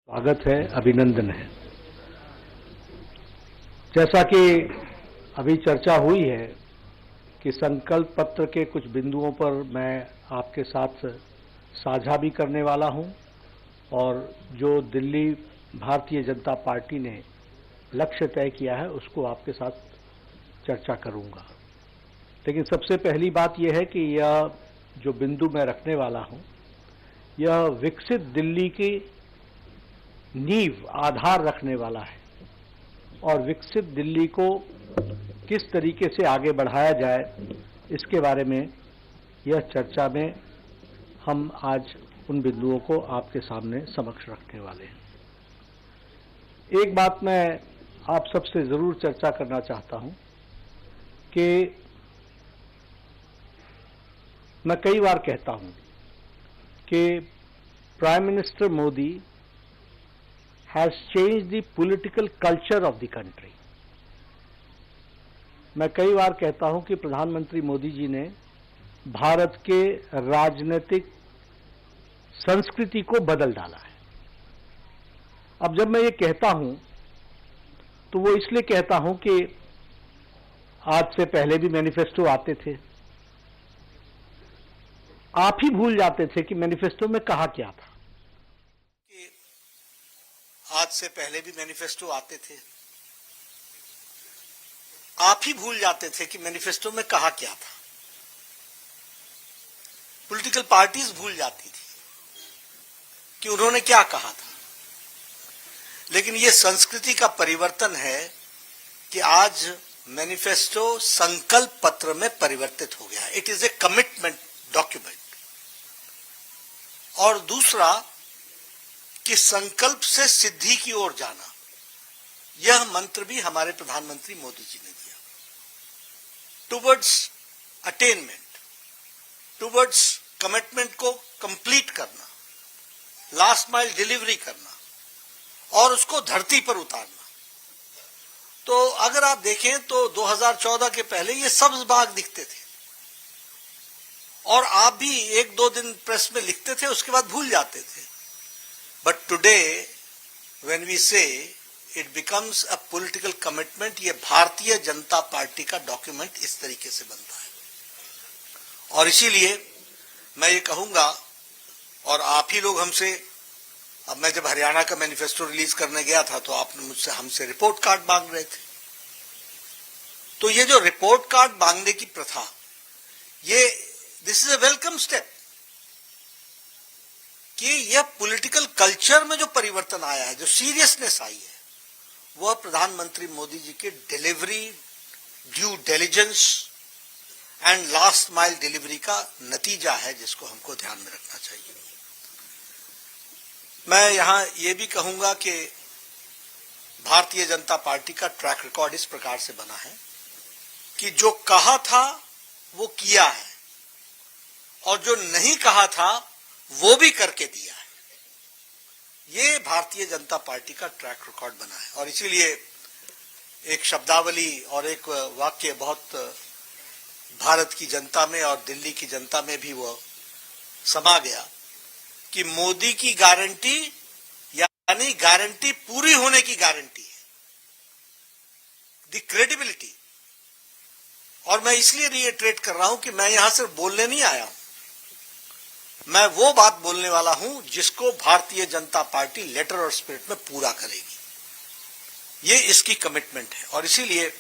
स्वागत है, अभिनंदन है। जैसा कि अभी चर्चा हुई है कि संकल्प पत्र के कुछ बिंदुओं पर मैं आपके साथ साझा भी करने वाला हूं और जो दिल्ली भारतीय जनता पार्टी ने लक्ष्य तय किया है उसको आपके साथ चर्चा करूंगा। लेकिन सबसे पहली बात यह है कि यह जो बिंदु मैं रखने वाला हूं यह विकसित दिल्ली की नींव आधार रखने वाला है और विकसित दिल्ली को किस तरीके से आगे बढ़ाया जाए इसके बारे में यह चर्चा में हम आज उन बिंदुओं को आपके सामने समक्ष रखने वाले हैं। एक बात मैं आप सबसे जरूर चर्चा करना चाहता हूं कि मैं कई बार कहता हूं कि prime minister Modi has changed the political culture of the country। मैं कई बार कहता हूं कि प्रधानमंत्री मोदी जी ने भारत के राजनीतिक संस्कृति को बदल डाला है। अब जब मैं ये कहता हूं तो वो इसलिए कहता हूं कि आज से पहले भी मैनिफेस्टो आते थे, आप ही भूल जाते थे कि मैनिफेस्टो में कहा क्या था। आज से पहले भी मैनिफेस्टो आते थे, आप ही भूल जाते थे कि मैनिफेस्टो में कहा क्या था। पॉलिटिकल पार्टीज भूल जाती थी कि उन्होंने क्या कहा था। लेकिन यह संस्कृति का परिवर्तन है कि आज मैनिफेस्टो संकल्प पत्र में परिवर्तित हो गया। It is a commitment document. और दूसरा कि संकल्प से सिद्धि की ओर जाना, यह मंत्र भी हमारे प्रधानमंत्री मोदी जी ने दिया। टुवर्ड्स अटेनमेंट, टुवर्ड्स कमिटमेंट को कंप्लीट करना, लास्ट माइल डिलीवरी करना और उसको धरती पर उतारना। तो अगर आप देखें तो 2014 के पहले ये सब्ज बाग दिखते थे और आप भी एक दो दिन प्रेस में लिखते थे, उसके बाद भूल जाते थे। But today, when we say it becomes a political commitment, ये भारतीय जनता पार्टी का डॉक्यूमेंट इस तरीके से बनता है। और इसीलिए मैं ये कहूंगा, और आप ही लोग हमसे, अब मैं जब हरियाणा का मैनिफेस्टो रिलीज करने गया था तो आपने मुझसे हमसे रिपोर्ट कार्ड मांग रहे थे। तो ये जो रिपोर्ट कार्ड मांगने की प्रथा, ये this is a welcome step कि यह पॉलिटिकल कल्चर में जो परिवर्तन आया है, जो सीरियसनेस आई है, वह प्रधानमंत्री मोदी जी के delivery, due diligence and last mile delivery का नतीजा है, जिसको हमको ध्यान में रखना चाहिए। मैं यहां यह भी कहूंगा कि भारतीय जनता पार्टी का ट्रैक रिकॉर्ड इस प्रकार से बना है कि जो कहा था वो किया है और जो नहीं कहा था वो भी करके दिया है। ये भारतीय जनता पार्टी का ट्रैक रिकॉर्ड बना है। और इसीलिए एक शब्दावली और एक वाक्य बहुत भारत की जनता में और दिल्ली की जनता में भी वो समा गया कि मोदी की गारंटी यानी गारंटी पूरी होने की गारंटी है, द क्रेडिबिलिटी। और मैं इसलिए रिएट्रेट कर रहा हूं कि मैं यहां सिर्फ बोलने नहीं आया हूं, मैं वो बात बोलने वाला हूं जिसको भारतीय जनता पार्टी लेटर और स्पिरिट में पूरा करेगी। ये इसकी कमिटमेंट है। और इसीलिए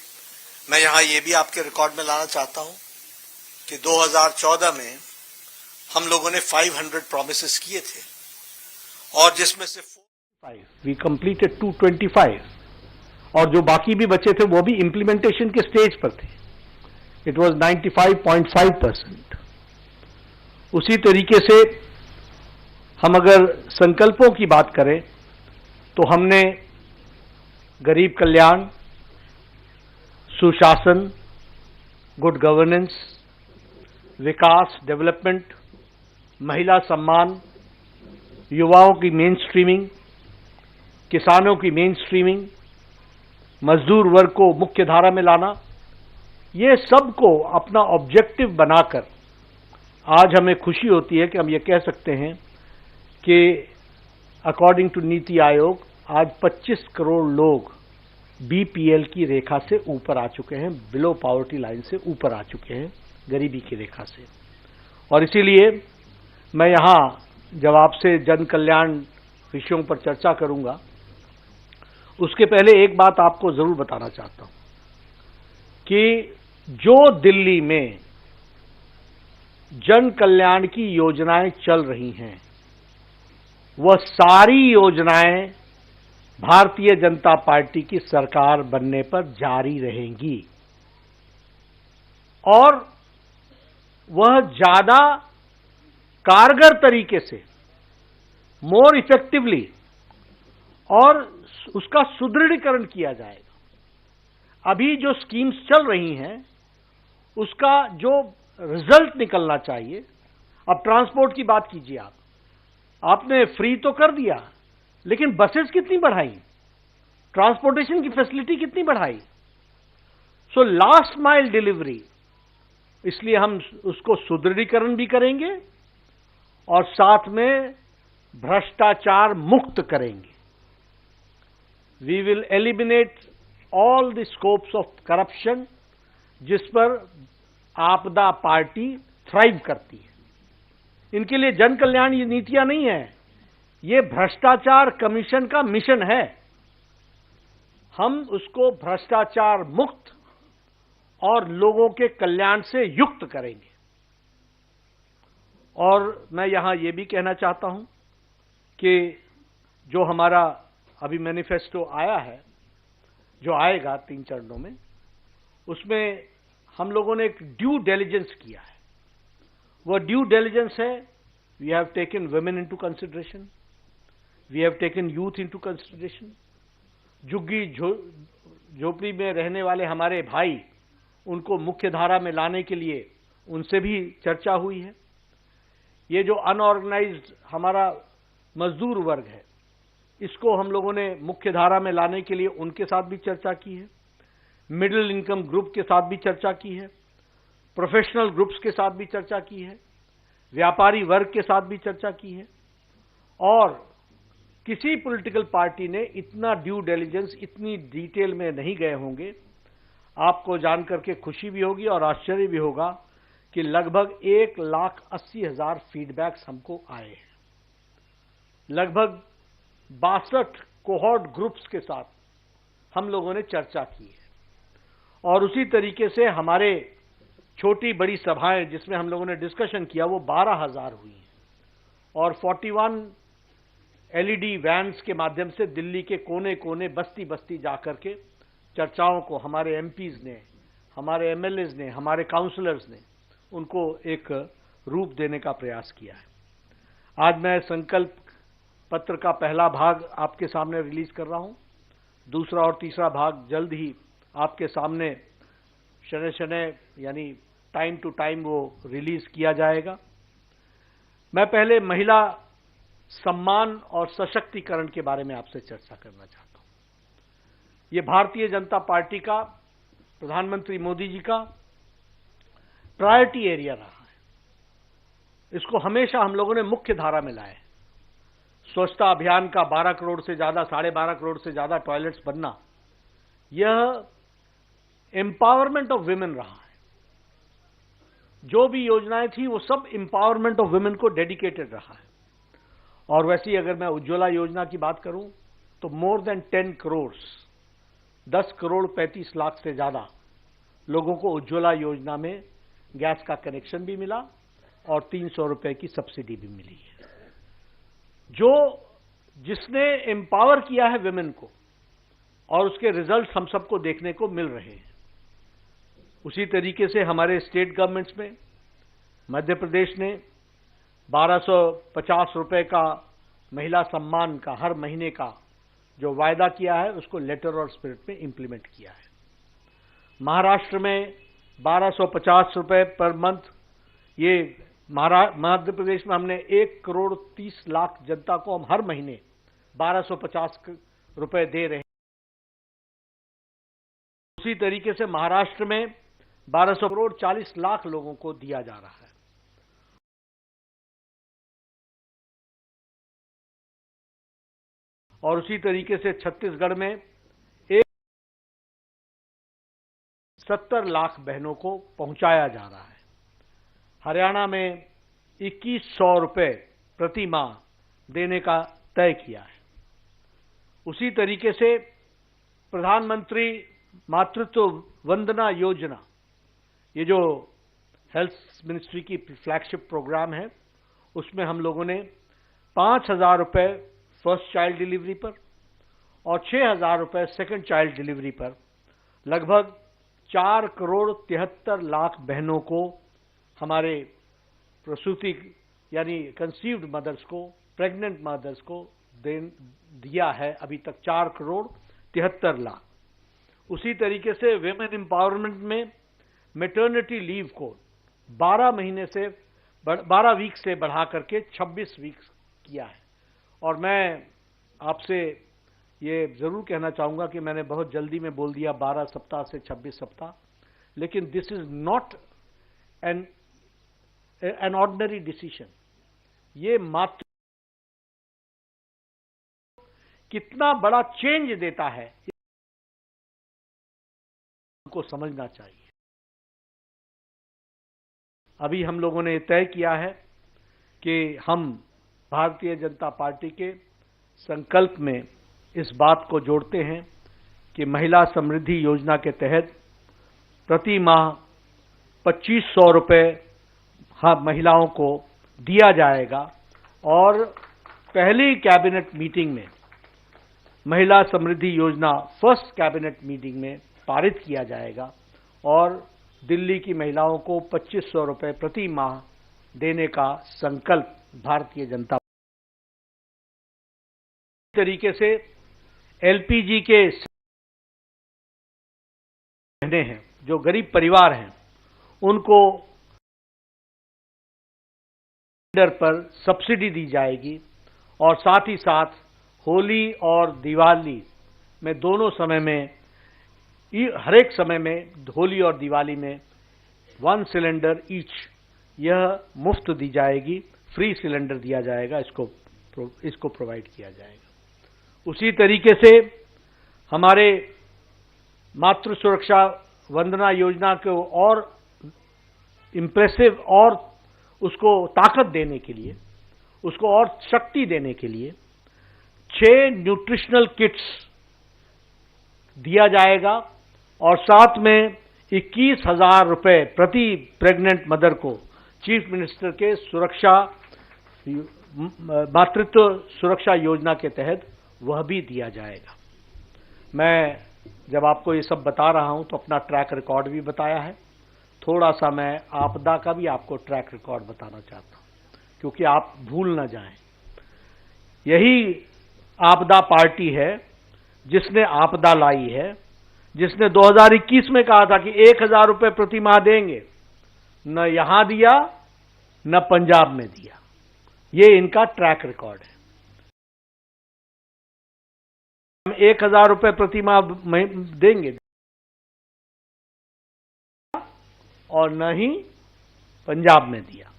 मैं यहां ये भी आपके रिकॉर्ड में लाना चाहता हूं कि 2014 में हम लोगों ने 500 प्रॉमिसेस किए थे और जिसमें से वी कंप्लीटेड 225 और जो बाकी भी बचे थे वो भी इंप्लीमेंटेशन के स्टेज पर थे। It was 95.5%। उसी तरीके से हम अगर संकल्पों की बात करें तो हमने गरीब कल्याण, सुशासन, गुड गवर्नेंस, विकास, डेवलपमेंट, महिला सम्मान, युवाओं की मेन स्ट्रीमिंग, किसानों की मेन स्ट्रीमिंग, मजदूर वर्ग को मुख्य धारा में लाना, ये सबको अपना ऑब्जेक्टिव बनाकर आज हमें खुशी होती है कि हम ये कह सकते हैं कि अकॉर्डिंग टू नीति आयोग आज 25 करोड़ लोग बीपीएल की रेखा से ऊपर आ चुके हैं, बिलो पॉवर्टी लाइन से ऊपर आ चुके हैं, गरीबी की रेखा से। और इसीलिए मैं यहां जब आपसे जन कल्याण विषयों पर चर्चा करूंगा, उसके पहले एक बात आपको जरूर बताना चाहता हूं कि जो दिल्ली में जन कल्याण की योजनाएं चल रही हैं, वह सारी योजनाएं भारतीय जनता पार्टी की सरकार बनने पर जारी रहेंगी और वह ज्यादा कारगर तरीके से, मोर इफेक्टिवली, और उसका सुदृढ़ीकरण किया जाएगा। अभी जो स्कीम्स चल रही हैं उसका जो रिजल्ट निकलना चाहिए, अब ट्रांसपोर्ट की बात कीजिए, आपने फ्री तो कर दिया, लेकिन बसेस कितनी बढ़ाई, ट्रांसपोर्टेशन की फैसिलिटी कितनी बढ़ाई। सो लास्ट माइल डिलीवरी, इसलिए हम उसको सुदृढ़ीकरण भी करेंगे और साथ में भ्रष्टाचार मुक्त करेंगे। We will eliminate all the scopes of corruption जिस पर आपदा पार्टी थ्राइव करती है। इनके लिए जन कल्याण ये नीतियां नहीं है, ये भ्रष्टाचार कमीशन का मिशन है। हम उसको भ्रष्टाचार मुक्त और लोगों के कल्याण से युक्त करेंगे। और मैं यहां यह भी कहना चाहता हूं कि जो हमारा अभी मैनिफेस्टो आया है, जो आएगा 3 चरणों में, उसमें हम लोगों ने एक ड्यू डिलिजेंस किया है। वह ड्यू डिलिजेंस है, we have taken women into consideration, we have taken youth into consideration. झुग्गी झोपड़ी में रहने वाले हमारे भाई, उनको मुख्य धारा में लाने के लिए उनसे भी चर्चा हुई है। ये जो अनऑर्गेनाइज्ड हमारा मजदूर वर्ग है, इसको हम लोगों ने मुख्य धारा में लाने के लिए उनके साथ भी चर्चा की है, मिडिल इनकम ग्रुप के साथ भी चर्चा की है, प्रोफेशनल ग्रुप्स के साथ भी चर्चा की है, व्यापारी वर्ग के साथ भी चर्चा की है। और किसी पॉलिटिकल पार्टी ने इतना ड्यू डिलिजेंस, इतनी डिटेल में नहीं गए होंगे। आपको जानकर के खुशी भी होगी और आश्चर्य भी होगा कि लगभग 1,80,000 फीडबैक्स हमको आए हैं। लगभग 62 कोहॉर्ट ग्रुप्स के साथ हम लोगों ने चर्चा की है। और उसी तरीके से हमारे छोटी बड़ी सभाएं जिसमें हम लोगों ने डिस्कशन किया, वो 12,000 हुई हैं। और 41 एलईडी वैन्स के माध्यम से दिल्ली के कोने कोने, बस्ती बस्ती जाकर के चर्चाओं को हमारे एमपीज ने, हमारे एमएलएज ने, हमारे काउंसलर्स ने उनको एक रूप देने का प्रयास किया है। आज मैं संकल्प पत्र का पहला भाग आपके सामने रिलीज कर रहा हूं। दूसरा और तीसरा भाग जल्द ही आपके सामने शनय शनय यानी टाइम टू टाइम वो रिलीज किया जाएगा। मैं पहले महिला सम्मान और सशक्तिकरण के बारे में आपसे चर्चा करना चाहता हूं। ये भारतीय जनता पार्टी का, प्रधानमंत्री मोदी जी का प्रायोरिटी एरिया रहा है। इसको हमेशा हम लोगों ने मुख्य धारा में लाया है। स्वच्छता अभियान का 12 करोड़ से ज्यादा, 12.5 करोड़ से ज्यादा टॉयलेट्स बनना, यह एम्पावरमेंट ऑफ वुमेन रहा है। जो भी योजनाएं थी वो सब एम्पावरमेंट ऑफ वुमेन को डेडिकेटेड रहा है। और वैसे ही अगर मैं उज्ज्वला योजना की बात करूं तो मोर देन 10 करोड़, 10 करोड़ 35 लाख से ज्यादा लोगों को उज्ज्वला योजना में गैस का कनेक्शन भी मिला और 300 रुपए की सब्सिडी भी मिली है। जिसने एम्पावर किया है वुमेन को, और उसके रिजल्ट हम सबको देखने को मिल रहे हैं। उसी तरीके से हमारे स्टेट गवर्नमेंट्स में मध्य प्रदेश ने 1250 रुपए का महिला सम्मान का हर महीने का जो वायदा किया है, उसको लेटर और स्पिरिट में इंप्लीमेंट किया है। महाराष्ट्र में 1250 रुपए पर मंथ, ये मध्य प्रदेश में हमने 1 करोड़ 30 लाख जनता को हम हर महीने 1250 रुपए दे रहे हैं। उसी तरीके से महाराष्ट्र में 1200 करोड़ 40 लाख लोगों को दिया जा रहा है। और उसी तरीके से छत्तीसगढ़ में 70 लाख बहनों को पहुंचाया जा रहा है। हरियाणा में 2100 रुपये प्रति माह देने का तय किया है। उसी तरीके से प्रधानमंत्री मातृत्व वंदना योजना, ये जो हेल्थ मिनिस्ट्री की फ्लैगशिप प्रोग्राम है, उसमें हम लोगों ने 5,000 रुपये फर्स्ट चाइल्ड डिलीवरी पर और 6,000 रुपये सेकंड चाइल्ड डिलीवरी पर लगभग 4 करोड़ 73 लाख बहनों को, हमारे प्रसूति यानी कंसीव्ड मदर्स को, प्रेग्नेंट मदर्स को दिया है अभी तक 4 करोड़ 73 लाख। उसी तरीके से विमेन एम्पावरमेंट में मैटरनिटी लीव को 12 वीक से बढ़ा करके 26 वीक किया है। और मैं आपसे ये जरूर कहना चाहूंगा कि मैंने बहुत जल्दी में बोल दिया 12 सप्ताह से 26 सप्ताह, लेकिन this is not an ordinary decision. ये मात्र कितना बड़ा चेंज देता है को समझना चाहिए। अभी हम लोगों ने तय किया है कि हम भारतीय जनता पार्टी के संकल्प में इस बात को जोड़ते हैं कि महिला समृद्धि योजना के तहत प्रति माह 2500 रुपये महिलाओं को दिया जाएगा और पहली कैबिनेट मीटिंग में महिला समृद्धि योजना फर्स्ट कैबिनेट मीटिंग में पारित किया जाएगा और दिल्ली की महिलाओं को 2500 रुपये प्रति माह देने का संकल्प भारतीय जनता तरीके से एलपीजी के बहनें हैं जो गरीब परिवार हैं, उनको सिलेंडर पर सब्सिडी दी जाएगी और साथ ही साथ होली और दिवाली में दोनों समय में, हर एक समय में, होली और दिवाली में 1 सिलेंडर ईच यह मुफ्त दी जाएगी, फ्री सिलेंडर दिया जाएगा, इसको प्रोवाइड किया जाएगा। उसी तरीके से हमारे मातृ सुरक्षा वंदना योजना को और इम्प्रेसिव और उसको ताकत देने के लिए, उसको और शक्ति देने के लिए 6 न्यूट्रिशनल किट्स दिया जाएगा और साथ में 21,000 रुपये प्रति प्रेग्नेंट मदर को चीफ मिनिस्टर के मातृत्व सुरक्षा योजना के तहत वह भी दिया जाएगा। मैं जब आपको ये सब बता रहा हूं तो अपना ट्रैक रिकॉर्ड भी बताया है, थोड़ा सा मैं आपदा का भी आपको ट्रैक रिकॉर्ड बताना चाहता हूं क्योंकि आप भूल ना जाएं। यही आपदा पार्टी है जिसने आपदा लाई है, जिसने 2021 में कहा था कि 1,000 रुपये प्रति माह देंगे, न यहां दिया न पंजाब में दिया। ये इनका ट्रैक रिकॉर्ड है। हम 1,000 रुपये प्रति माह देंगे और न ही पंजाब में दिया।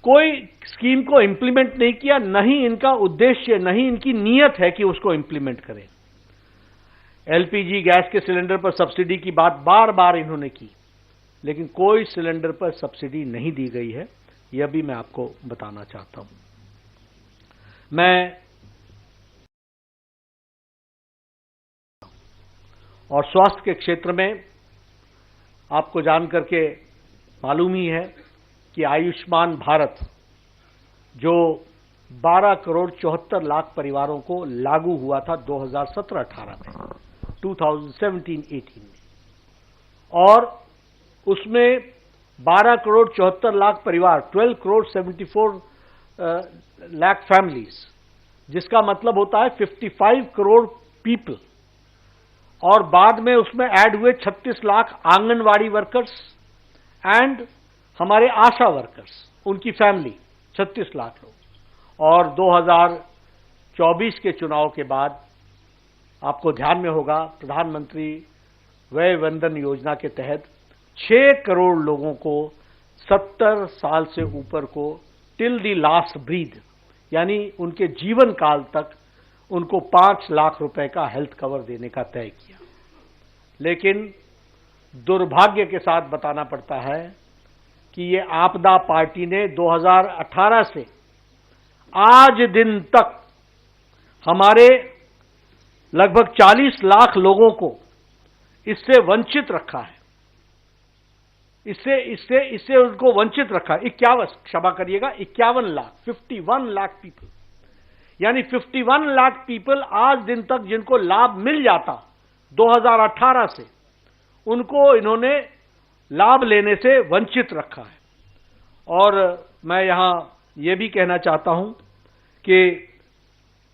कोई स्कीम को इंप्लीमेंट नहीं किया, न ही इनका उद्देश्य, न ही इनकी नीयत है कि उसको इंप्लीमेंट करें। एलपीजी गैस के सिलेंडर पर सब्सिडी की बात बार बार इन्होंने की, लेकिन कोई सिलेंडर पर सब्सिडी नहीं दी गई है, यह भी मैं आपको बताना चाहता हूं। मैं और स्वास्थ्य के क्षेत्र में आपको जान करके मालूम ही है कि आयुष्मान भारत जो 12 करोड़ 74 लाख परिवारों को लागू हुआ था 2017-18 में, 2017-18 में, और उसमें 12 करोड़ 74 लाख परिवार, 12 करोड़ 74 लाख फैमिलीज, जिसका मतलब होता है 55 करोड़ पीपल, और बाद में उसमें ऐड हुए 36 लाख आंगनवाड़ी वर्कर्स एंड हमारे आशा वर्कर्स, उनकी फैमिली 36 लाख लोग। और 2024 के चुनाव के बाद आपको ध्यान में होगा प्रधानमंत्री वय वंदन योजना के तहत 6 करोड़ लोगों को 70 साल से ऊपर को टिल दी लास्ट ब्रीथ यानी उनके जीवन काल तक उनको 5 लाख रुपए का हेल्थ कवर देने का तय किया। लेकिन दुर्भाग्य के साथ बताना पड़ता है कि ये आपदा पार्टी ने 2018 से आज दिन तक हमारे लगभग 40 लाख लोगों को इससे वंचित रखा है। इससे उनको वंचित रखा। 51 लाख 51 लाख पीपल, यानी 51 लाख पीपल आज दिन तक जिनको लाभ मिल जाता 2018 से, उनको इन्होंने लाभ लेने से वंचित रखा है। और मैं यहां यह भी कहना चाहता हूं कि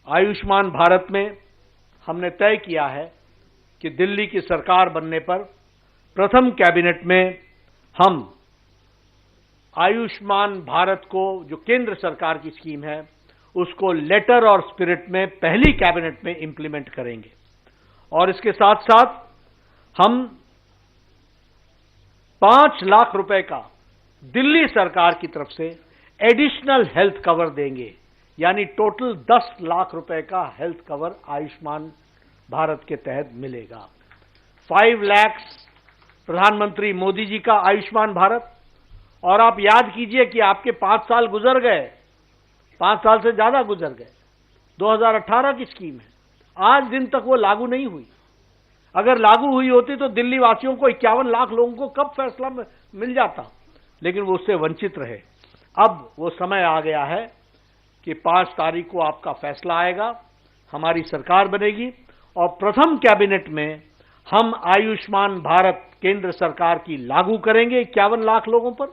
आयुष्मान भारत में हमने तय किया है कि दिल्ली की सरकार बनने पर प्रथम कैबिनेट में हम आयुष्मान भारत को, जो केंद्र सरकार की स्कीम है, उसको लेटर और स्पिरिट में पहली कैबिनेट में इंप्लीमेंट करेंगे। और इसके साथ साथ हम 5 लाख रुपए का दिल्ली सरकार की तरफ से एडिशनल हेल्थ कवर देंगे, यानी टोटल 10 लाख रुपए का हेल्थ कवर आयुष्मान भारत के तहत मिलेगा। 5 लाख प्रधानमंत्री मोदी जी का आयुष्मान भारत। और आप याद कीजिए कि आपके 5 साल गुजर गए, 5 साल से ज्यादा गुजर गए। 2018 की स्कीम है, आज दिन तक वो लागू नहीं हुई। अगर लागू हुई होती तो दिल्ली वासियों को 51 लाख लोगों को कब फैसला मिल जाता, लेकिन वो उससे वंचित रहे। अब वो समय आ गया है कि 5 तारीख को आपका फैसला आएगा, हमारी सरकार बनेगी और प्रथम कैबिनेट में हम आयुष्मान भारत केंद्र सरकार की लागू करेंगे 51 लाख लोगों पर,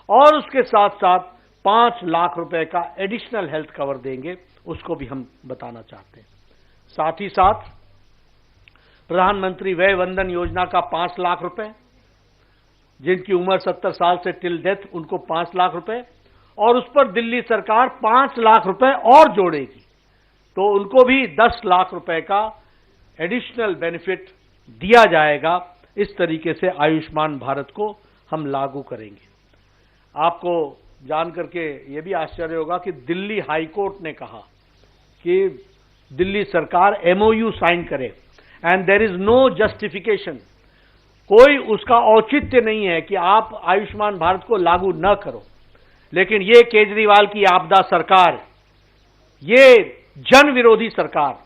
और उसके साथ साथ 5 लाख रुपए का एडिशनल हेल्थ कवर देंगे, उसको भी हम बताना चाहते हैं। साथ ही साथ प्रधानमंत्री वय वंदन योजना का 5 लाख रुपए, जिनकी उम्र 70 साल से टिल डेथ, उनको 5 लाख रुपए, और उस पर दिल्ली सरकार 5 लाख रुपए और जोड़ेगी, तो उनको भी 10 लाख रुपए का एडिशनल बेनिफिट दिया जाएगा। इस तरीके से आयुष्मान भारत को हम लागू करेंगे। आपको जानकर के यह भी आश्चर्य होगा कि दिल्ली हाई कोर्ट ने कहा कि दिल्ली सरकार MOU साइन करे, and there is no justification, कोई उसका औचित्य नहीं है कि आप आयुष्मान भारत को लागू न करो। लेकिन ये केजरीवाल की आपदा सरकार, ये जन विरोधी सरकार,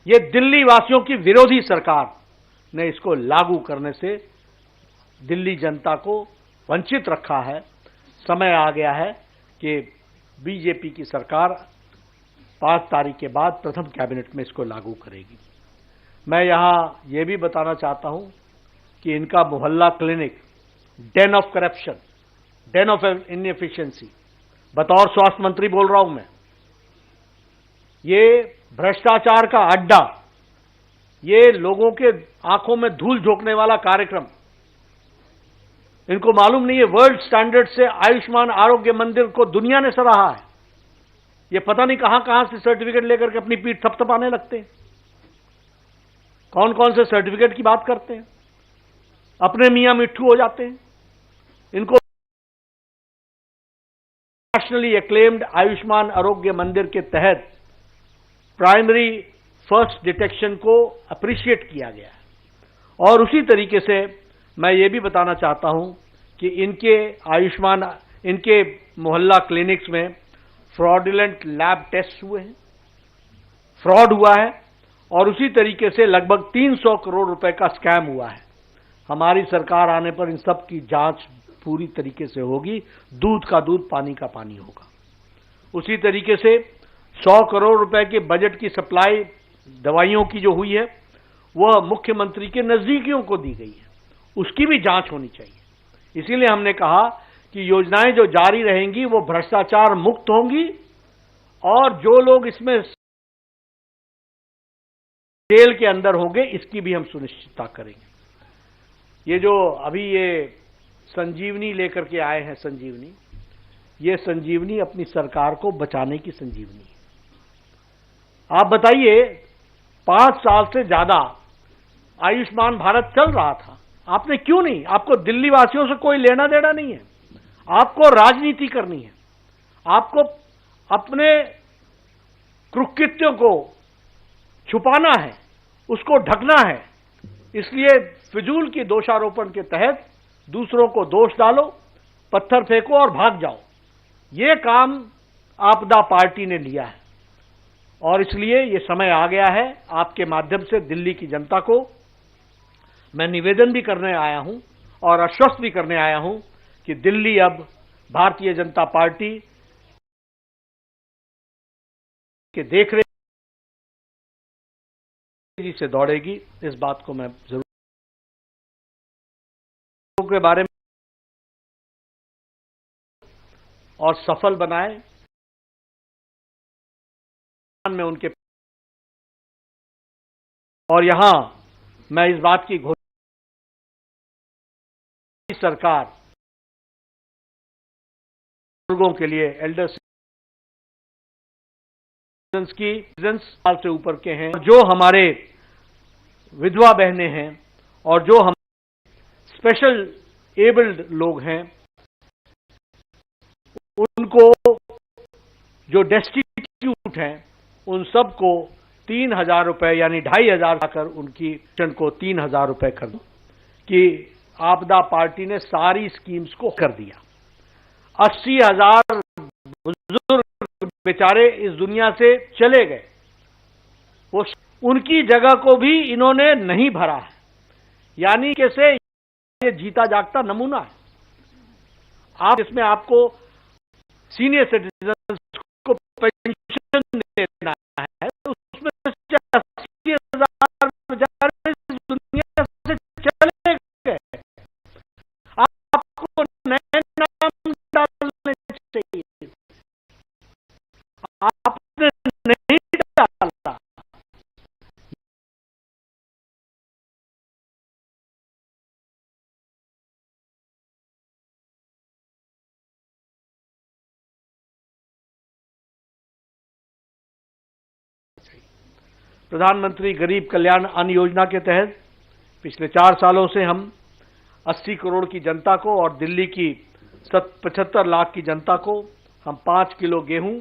ये दिल्ली वासियों की विरोधी सरकार ने इसको लागू करने से दिल्ली जनता को वंचित रखा है। समय आ गया है कि बीजेपी की सरकार 5 तारीख के बाद प्रथम कैबिनेट में इसको लागू करेगी। मैं यहां यह भी बताना चाहता हूं कि इनका मोहल्ला clinic, Dane of corruption, Dane of inefficiency, बतौर स्वास्थ्य मंत्री बोल रहा हूं मैं, ये भ्रष्टाचार का अड्डा, ये लोगों के आंखों में धूल झोंकने वाला कार्यक्रम, इनको मालूम नहीं है वर्ल्ड स्टैंडर्ड से आयुष्मान आरोग्य मंदिर को दुनिया ने सराहा है। ये पता नहीं कहां कहां से सर्टिफिकेट लेकर के अपनी पीठ थपथपाने लगते हैं। कौन कौन से सर्टिफिकेट की बात करते हैं, अपने मियां मिट्ठू हो जाते हैं। इनको नेशनली एक्लेम्ड आयुष्मान आरोग्य मंदिर के तहत प्राइमरी फर्स्ट डिटेक्शन को अप्रिशिएट किया गया है। और उसी तरीके से मैं ये भी बताना चाहता हूं कि इनके मोहल्ला क्लिनिक्स में फ्रॉडुलेंट लैब टेस्ट हुए हैं, फ्रॉड हुआ है, और उसी तरीके से लगभग 300 करोड़ रुपए का स्कैम हुआ है। हमारी सरकार आने पर इन सब की जांच पूरी तरीके से होगी, दूध का दूध पानी का पानी होगा। उसी तरीके से 100 करोड़ रुपए के बजट की सप्लाई दवाइयों की जो हुई है, वह मुख्यमंत्री के नजदीकियों को दी गई है, उसकी भी जांच होनी चाहिए। इसीलिए हमने कहा कि योजनाएं जो जारी रहेंगी वो भ्रष्टाचार मुक्त होंगी, और जो लोग इसमें जेल के अंदर होंगे इसकी भी हम सुनिश्चितता करेंगे। ये जो अभी ये संजीवनी लेकर के आए हैं, ये संजीवनी अपनी सरकार को बचाने की संजीवनी है। आप बताइए, 5 साल से ज्यादा आयुष्मान भारत चल रहा था, आपने क्यों नहीं? आपको दिल्ली वासियों से कोई लेना देना नहीं है, आपको राजनीति करनी है, आपको अपने कुकृत्यों को छुपाना है, उसको ढकना है। इसलिए फिजूल की दोषारोपण के तहत दूसरों को दोष डालो, पत्थर फेंको और भाग जाओ। ये काम आपदा पार्टी ने लिया है और इसलिए ये समय आ गया है। आपके माध्यम से दिल्ली की जनता को मैं निवेदन भी करने आया हूं और आश्वस्त भी करने आया हूं कि दिल्ली अब भारतीय जनता पार्टी के देखरेख से दौड़ेगी। इस बात को मैं जरूर के बारे में और सफल बनाए में उनके और यहां मैं इस बात की घोषणा सरकार बुजुर्गों के लिए एल्डर सिटीजन्स की साल से ऊपर के हैं, जो हमारे विधवा बहनें हैं और जो हम स्पेशल एबल्ड लोग हैं, उनको जो डेस्टिट्यूट हैं, उन सबको 3,000 रुपए यानी 2,500 आकर उनकी पेंशन को 3,000 रुपए कर दो कि आपदा पार्टी ने सारी स्कीम्स को कर दिया। 80,000 बुजुर्ग बेचारे इस दुनिया से चले गए, वो उनकी जगह को भी इन्होंने नहीं भरा है। यानी कैसे ये जीता जागता नमूना है। आप इसमें आपको सीनियर सिटीजन को पेंशन देना है, उसमें 80,000 बेचारे इस दुनिया से चले गए। आपको नए नाम डालने चाहिए, आपने नहीं डाला। प्रधानमंत्री गरीब कल्याण अन्न योजना के तहत पिछले 4 सालों से हम 80 करोड़ की जनता को और दिल्ली की 75 लाख की जनता को हम 5 किलो गेहूं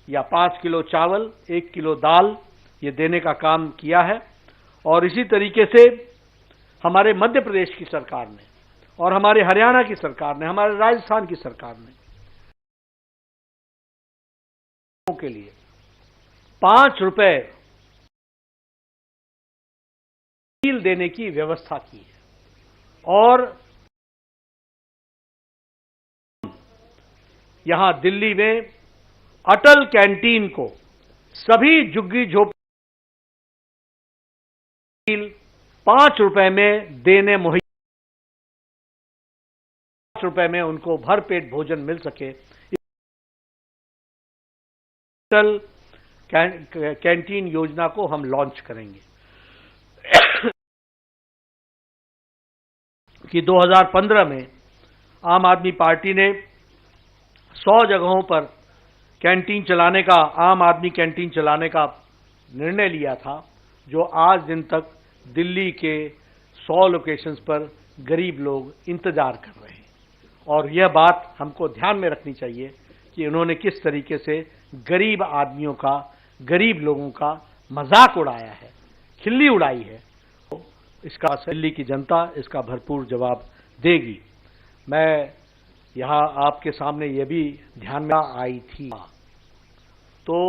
या 5 किलो चावल, 1 किलो दाल ये देने का काम किया है। और इसी तरीके से हमारे मध्य प्रदेश की सरकार ने और हमारे हरियाणा की सरकार ने, हमारे राजस्थान की सरकार ने के लिए 5 रुपए देने की व्यवस्था की है। और यहां दिल्ली में अटल कैंटीन को सभी झुग्गी झोपड़ी 5 रुपए में देने मुहैया, 5 रुपए में उनको भरपेट भोजन मिल सके, अटल कैंटीन योजना को हम लॉन्च करेंगे। कि 2015 में आम आदमी पार्टी ने 100 जगहों पर कैंटीन चलाने का, आम आदमी कैंटीन चलाने का निर्णय लिया था, जो आज दिन तक दिल्ली के 100 लोकेशंस पर गरीब लोग इंतजार कर रहे हैं। और यह बात हमको ध्यान में रखनी चाहिए कि उन्होंने किस तरीके से गरीब आदमियों का, गरीब लोगों का मजाक उड़ाया है, खिल्ली उड़ाई है। इसका दिल्ली की जनता इसका भरपूर जवाब देगी। मैं यहां आपके सामने यह भी ध्यान में आई थी, तो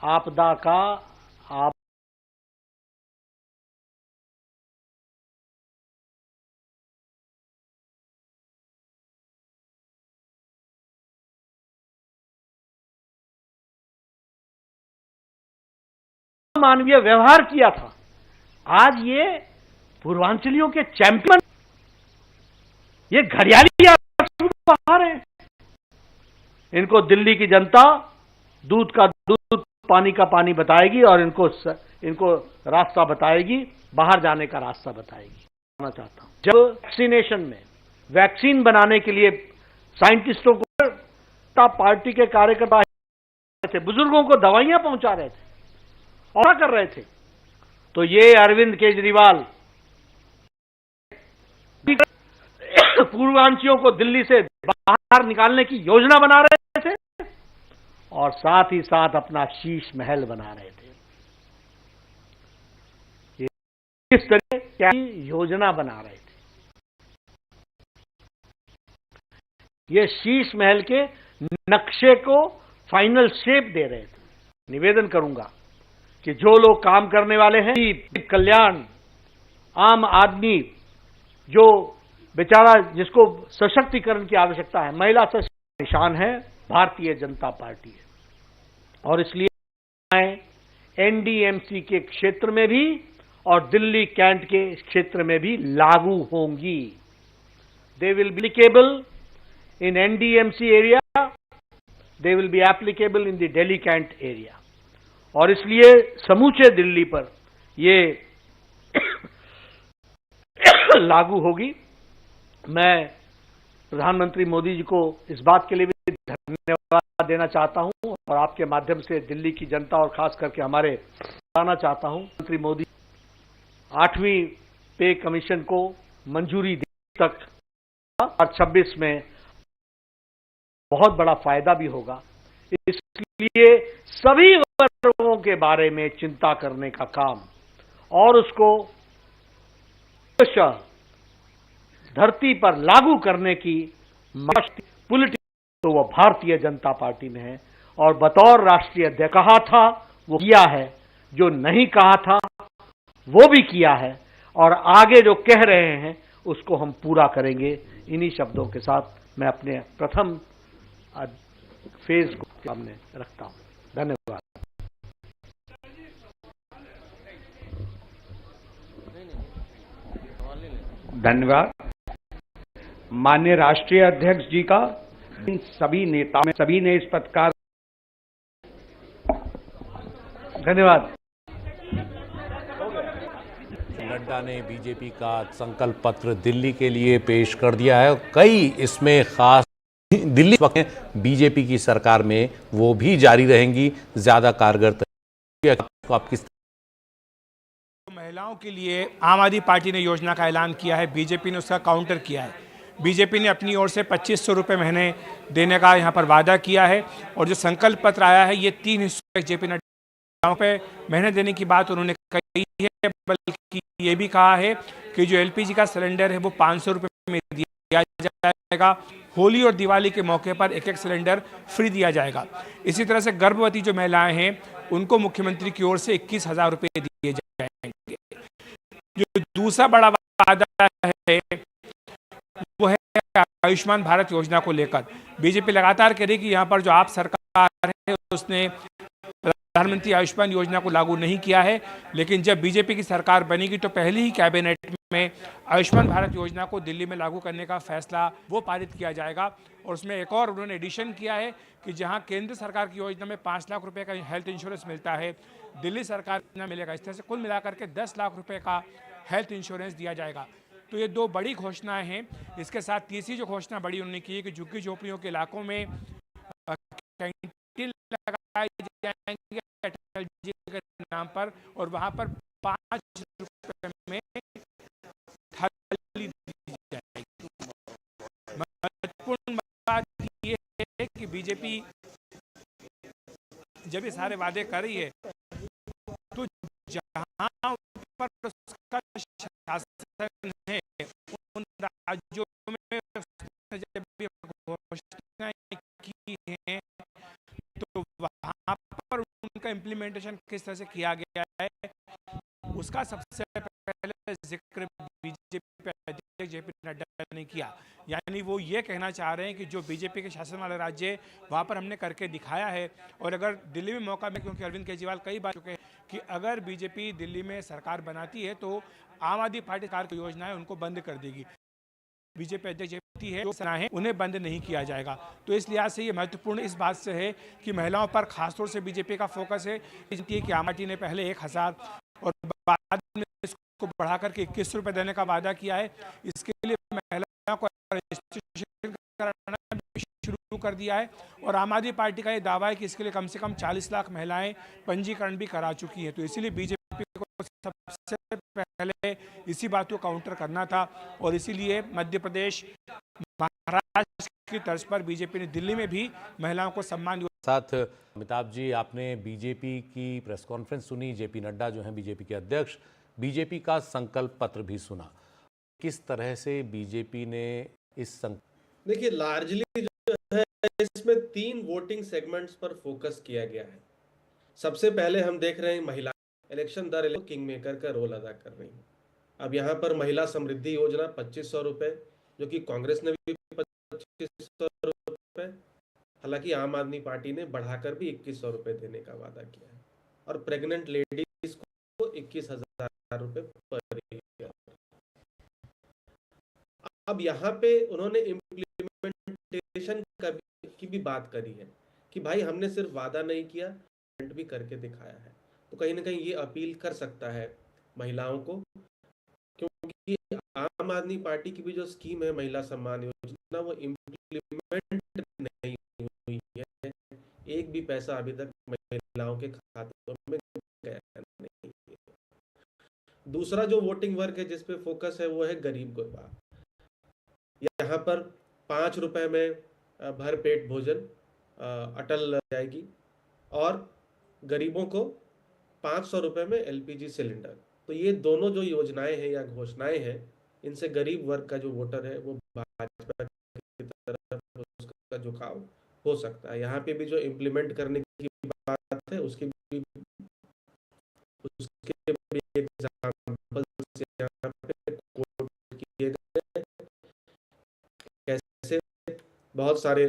आपदा का आप मानवीय व्यवहार किया था। आज ये पूर्वांचलियों के चैंपियन, ये घड़ियाली बाहर हैं। इनको दिल्ली की जनता दूध का दूध, पानी का पानी बताएगी और इनको रास्ता बताएगी, बाहर जाने का रास्ता बताएगी। मैं चाहता हूं, जब वैक्सीनेशन में वैक्सीन बनाने के लिए साइंटिस्टों को पार्टी के कार्यकर्ता थे, बुजुर्गों को दवाइयां पहुंचा रहे थे और कर रहे थे, तो ये अरविंद केजरीवाल पूर्वांचलियों को दिल्ली से बाहर निकालने की योजना बना रहे थे और साथ ही साथ अपना शीश महल बना रहे थे। ये किस तरह क्या योजना बना रहे थे, ये शीश महल के नक्शे को फाइनल शेप दे रहे थे। निवेदन करूंगा कि जो लोग काम करने वाले हैं, कल्याण, आम आदमी, जो बेचारा जिसको सशक्तिकरण की आवश्यकता है, महिला सशक्तिकरण निशान है भारतीय जनता पार्टी है। और इसलिए एनडीएमसी के क्षेत्र में भी और दिल्ली कैंट के क्षेत्र में भी लागू होंगी। They will be applicable in NDMC area, they will be applicable in the Delhi cantt area. और इसलिए समूचे दिल्ली पर ये लागू होगी। मैं प्रधानमंत्री मोदी जी को इस बात के लिए भी धन्यवाद देना चाहता हूं और आपके माध्यम से दिल्ली की जनता और खास करके हमारे बताना चाहता हूं, मंत्री मोदी 8वीं पे कमीशन को मंजूरी दे तक और 26 में बहुत बड़ा फायदा भी होगा। इसलिए सभी वर्गों के बारे में चिंता करने का काम और उसको धरती पर लागू करने की पॉलिटिक्स तो वह भारतीय जनता पार्टी में है। और बतौर राष्ट्रीय अध्यक्ष कहा था वो किया है, जो नहीं कहा था वो भी किया है, और आगे जो कह रहे हैं उसको हम पूरा करेंगे। इन्हीं शब्दों के साथ मैं अपने प्रथम फेज को सामने रखता हूं। धन्यवाद। धन्यवाद माननीय राष्ट्रीय अध्यक्ष जी का। इन सभी नेताओं में सभी ने इस पत्रकार धन्यवाद। नड्डा ने बीजेपी का संकल्प पत्र दिल्ली के लिए पेश कर दिया है। कई इसमें खास दिल्ली वक्त बीजेपी की सरकार में वो भी जारी रहेंगी, ज्यादा कारगर। आप किस महिलाओं के लिए आम आदमी पार्टी ने योजना का ऐलान किया है, बीजेपी ने उसका काउंटर किया है। बीजेपी ने अपनी ओर से 2500 रुपये महीने देने का यहाँ पर वादा किया है। और जो संकल्प पत्र आया है ये 3 हिस्सों में जेपी नड्डा पे महीने देने की बात उन्होंने कही है, बल्कि ये भी कहा है कि जो एलपीजी का सिलेंडर है वो 500 रुपये में दिया जाएगा। होली और दिवाली के मौके पर एक सिलेंडर फ्री दिया जाएगा। इसी तरह से गर्भवती जो महिलाएं हैं उनको मुख्यमंत्री की ओर से 21,000 रुपये दिए जाएंगे। जो दूसरा बड़ा वादा है वो है आयुष्मान भारत योजना को लेकर। बीजेपी लगातार कह रही कि यहाँ पर जो आप सरकार है उसने प्रधानमंत्री आयुष्मान योजना को लागू नहीं किया है, लेकिन जब बीजेपी की सरकार बनेगी तो पहले ही कैबिनेट में आयुष्मान भारत योजना को दिल्ली में लागू करने का फैसला वो पारित किया जाएगा। और उसमें एक और उन्होंने एडिशन किया है कि जहां केंद्र सरकार की योजना में 5 लाख रुपए का हेल्थ इंश्योरेंस मिलता है, दिल्ली सरकार को मिलेगा। इस तरह से कुल मिलाकर के 10 लाख रुपए का हेल्थ इंश्योरेंस दिया जाएगा। तो ये 2 बड़ी घोषणाएं हैं। इसके साथ तीसरी जो घोषणा बड़ी उन्होंने की है कि झुग्गी झोपड़ियों के इलाकों में कैंटीन लगाए जाएंगे अटल जी के नाम पर, और वहां पर 5 रुपए में थाली दी जाएगी। महत्वपूर्ण बात यह है कि बीजेपी जब ये सारे वादे कर रही है तो जहां पर उसका शासन है उन राज्यों में जब भी घोषणाएं की हैं तो वहां पर उनका इम्प्लीमेंटेशन किस तरह से किया गया है उसका सबसे पहले जिक्र बीजेपी अध्यक्ष जेपी नड्डा ने किया। यानी वो ये कहना चाह रहे हैं कि जो बीजेपी के शासन वाले राज्य है वहाँ पर हमने करके दिखाया है। और अगर दिल्ली में मौका मिले, क्योंकि अरविंद केजरीवाल कई बार चुके हैं कि अगर बीजेपी दिल्ली में सरकार बनाती है तो आम आदमी पार्टी सरकार की योजना है उनको बंद कर देगी। बीजेपी अध्यक्ष जेपी है जो सेना है उन्हें बंद नहीं किया जाएगा। तो इस लिहाज से ये महत्वपूर्ण इस बात से है कि महिलाओं पर खासतौर से बीजेपी का फोकस है कि आम पार्टी ने पहले 1000 और बाद में इसको बढ़ाकर के 21 रुपये देने का वादा किया है। इसके लिए महिलाओं को रजिस्ट्रेशन कराना शुरू कर दिया है और आम आदमी पार्टी का ये दावा है कि इसके लिए कम से कम 40 लाख महिलाएं पंजीकरण भी करा चुकी हैं। तो इसीलिए बीजेपी को सबसे पहले इसी बात को काउंटर करना था और इसीलिए मध्य प्रदेश महाराष्ट्र की तर्ज पर बीजेपी ने दिल्ली में भी महिलाओं को सम्मान साथ अमिताभ जी, आपने बीजेपी की प्रेस कॉन्फ्रेंस सुनी, जेपी नड्डा जो हैं बीजेपी के अध्यक्ष, बीजेपी का संकल्प पत्र भी सुना। किस तरह से बीजेपी ने इस देखिए, लार्जली जो है इसमें 3 वोटिंग सेगमेंट्स पर फोकस किया गया है। सबसे पहले हम देख रहे हैं महिला इलेक्शन दर किंग मेकर का रोल अदा कर रही है। अब यहाँ पर महिला समृद्धि योजना 2500 रुपए, जो कि कांग्रेस ने भी 2500 रुपए, हालांकि आम आदमी पार्टी ने बढ़ाकर भी 2100 रुपए देने का वादा किया है, और प्रेग्नेंट लेडीज को 21,000 रुपए पर ईयर। अब यहाँ पे उन्होंने इम्प्लीमेंटेशन की भी बात करी है कि भाई हमने सिर्फ वादा नहीं किया, भी करके दिखाया है। तो कहीं ना कहीं ये अपील कर सकता है महिलाओं को, क्योंकि आम आदमी पार्टी की भी जो स्कीम है महिला सम्मान योजना, वो इम्प्लीमेंट नहीं हुई है। एक भी पैसा अभी तक महिलाओं के खातों में गया नहीं है। दूसरा जो वोटिंग वर्ग है जिस पे फोकस है वो है गरीब गुरबा। यहाँ पर 5 रुपए में भर पेट भोजन अटल जाएगी, और गरीबों को 500 रुपए में एलपीजी सिलेंडर। तो ये दोनों जो योजनाएं हैं या घोषणाएं हैं, इनसे गरीब वर्ग का जो वोटर है वो भाजपा की तरफ उसका झुकाव हो सकता है। यहाँ पे भी जो इम्प्लीमेंट करने की बात है उसके भी एग्जाम्पल्स यहाँ पे कोट किए गए। कैसे बहुत सारे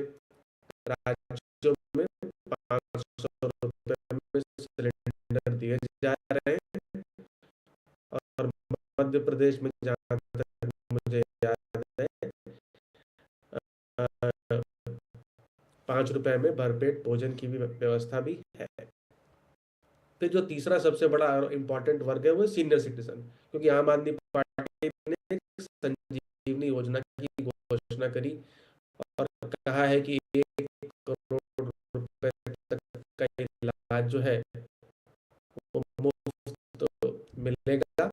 राज्यों में 500 रुपए में सिलेंडर दिए जा रहे हैं, और मध्य प्रदेश में जहाँ तक मुझे याद है 5 रुपए में भरपेट भोजन की भी व्यवस्था भी है। फिर जो तीसरा सबसे बड़ा इंपॉर्टेंट वर्ग है वो सीनियर सिटीजन, क्योंकि आम आदमी पार्टी ने संजीवनी योजना की घोषणा करी और कहा है कि 1 करोड़ रुपए तक का इलाज जो है वो मुफ्त मिलेगा।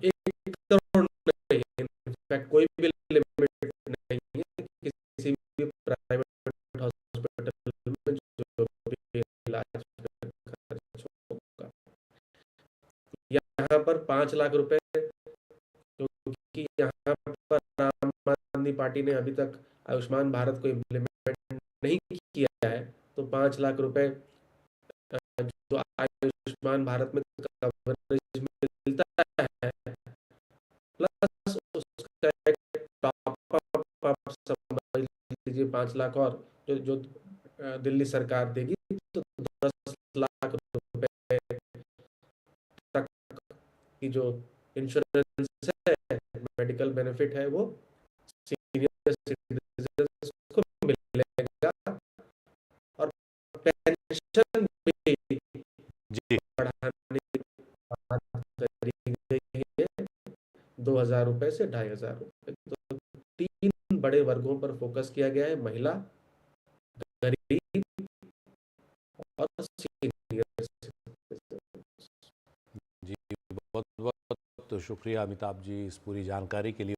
1 करोड़ नहीं, इनफैक्ट कोई भी लिमिट नहीं है किसी भी प्राइवेट हॉस्पिटल में जो भी इलाज खर्च होगा। यहाँ पर 5 लाख रुपए, क्योंकि यहाँ पर आम आदमी पार्टी ने अभी तक आयुष्मान भारत को इम्प्लीमेंट नहीं किया है, तो 5 लाख रुपए जो आयुष्मान भारत में कवरेज मिलता है, प्लस उसका एक टॉप अप समझ लीजिए 5 लाख, और जो दिल्ली सरकार देगी, तो 10 लाख रुपए तक की जो इंश्योरेंस है, मेडिकल बेनिफिट है, वो सीनियर सिटीजन्स को मिलेगा। और पेंशन भी बढ़ाने की बात करी गई है 2,000 रुपए से 2,500 रुपए। तो 3 बड़े वर्गों पर फोकस किया गया है, महिला, गरीब और सीनियर सिटीजन। जी, बहुत बहुत शुक्रिया अमिताभ जी इस पूरी जानकारी के लिए।